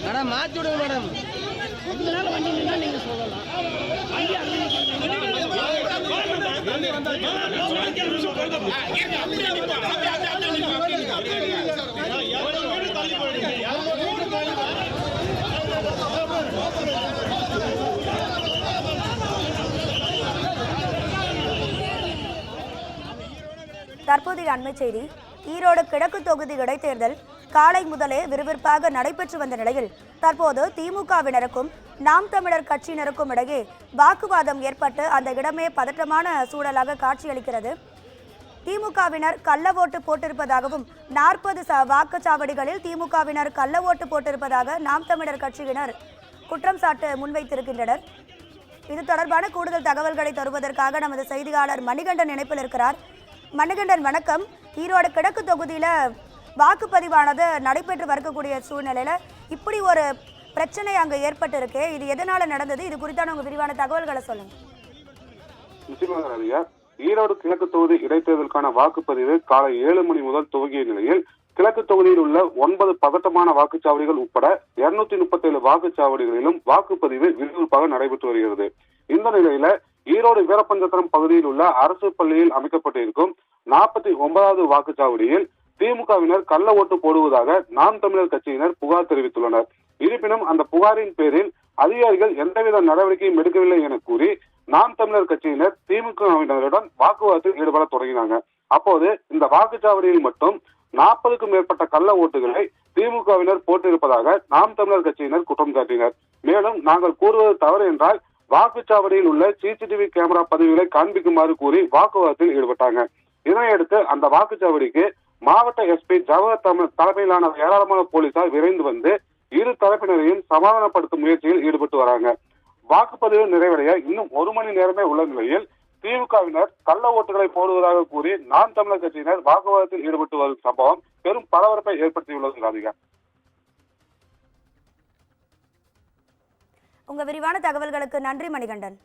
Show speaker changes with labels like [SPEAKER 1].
[SPEAKER 1] Madam மாற்றி விடுங்க madam.
[SPEAKER 2] கொஞ்ச நாள் வண்டி நின்னா நீங்க சொல்லலாம்.
[SPEAKER 3] தற்போதைய அண்மை செய்தி. ஈரோடு கிழக்கு தொகுதி இடைத்தேர்தல் காலை முதலே விறுவிறுப்பாக நடைபெற்று வந்த நிலையில் தற்போது திமுகவினருக்கும் நாம் தமிழர் கட்சியினருக்கும் இடையே வாக்குவாதம் ஏற்பட்டு அந்த இடமே பதற்றமான சூழலாக காட்சியளிக்கிறது. திமுகவினர் கள்ள ஓட்டு போட்டிருப்பதாகவும் 40 வாக்குச்சாவடிகளில் திமுகவினர் கள்ள ஓட்டு போட்டிருப்பதாக நாம் தமிழர் கட்சியினர் குற்றம் சாட்டு முன்வைத்திருக்கின்றனர். இது தொடர்பான கூடுதல் தகவல்களை தருவதற்காக நமது செய்தியாளர் மணிகண்டன் இணைப்பில் இருக்கிறார். மணிகண்டன் வணக்கம். ஈரோடு கிழக்கு தொகுதியில வாக்குப்பதிவானது நடைபெற்று வரக்கூடிய சூழ்நிலையில இப்படி ஒரு பிரச்சனை அங்க ஏற்பட்டு இருக்கு. இது எதனால நடந்தது? இது குறித்தான உங்க விரிவான தகவல்களை சொல்லுங்க.
[SPEAKER 4] ஈரோடு கிழக்கு தொகுதி இடைத்தேர்தலுக்கான வாக்குப்பதிவு காலை 7 மணி முதல் துவங்கிய நிலையில் கிழக்கு தொகுதியில் உள்ள 9 பதட்டமான வாக்குச்சாவடிகள் உட்பட 237 வாக்குச்சாவடிகளிலும் வாக்குப்பதிவு விறுவிறுப்பாக நடைபெற்று வருகிறது. இந்த நிலையில ஈரோடு வீரப்பஞ்சத்திரம் பகுதியில் உள்ள அரசு பள்ளியில் அமைக்கப்பட்டிருக்கும் 49வது வாக்குச்சாவடியில் திமுகவினர் கள்ள ஓட்டு போடுவதாக நாம் தமிழர் கட்சியினர் புகார் தெரிவித்துள்ளனர். இருப்பினும் அந்த புகாரின் பேரில் அதிகாரிகள் எந்தவித நடவடிக்கையும் எடுக்கவில்லை என கூறி நாம் தமிழர் கட்சியினர் திமுகவினருடன் வாக்குவாதத்தில் ஈடுபட தொடங்கினாங்க. அப்போது இந்த வாக்குச்சாவடியில் மட்டும் 40க்கும் மேற்பட்ட கள்ள ஓட்டுகளை திமுகவினர் போட்டிருப்பதாக நாம் தமிழர் கட்சியினர் குற்றம் சாட்டினர். மேலும் நாங்கள் கூறுவது தவறு என்றால் வாக்குச்சாவடியில் உள்ள சிசிடிவி கேமரா பதிவுகளை காண்பிக்குமாறு கூறி வாக்குவாதத்தில் ஈடுபட்டாங்க. இதனையடுத்து அந்த வாக்குச்சாவடிக்கு மாவட்ட எஸ்பி ஜவஹர் தலைமையிலான ஏராளமான போலீசார் விரைந்து வந்து இரு தரப்பினரையும் சமாதானப்படுத்தும் முயற்சியில் ஈடுபட்டு வராங்க. வாக்குப்பதிவு நிறைவடைய இன்னும் 1 மணி நேரமே உள்ள நிலையில் திமுகவினர் கள்ள ஓட்டுகளை போடுவதாக கூறி நாம் தமிழர் கட்சியினர் வாக்குவாதத்தில் ஈடுபட்டு வரும் சம்பவம் பெரும் பரபரப்பை ஏற்படுத்தியுள்ளது. ராதிகா,
[SPEAKER 3] உங்க விரிவான தகவல்களுக்கு நன்றி மணிகண்டன்.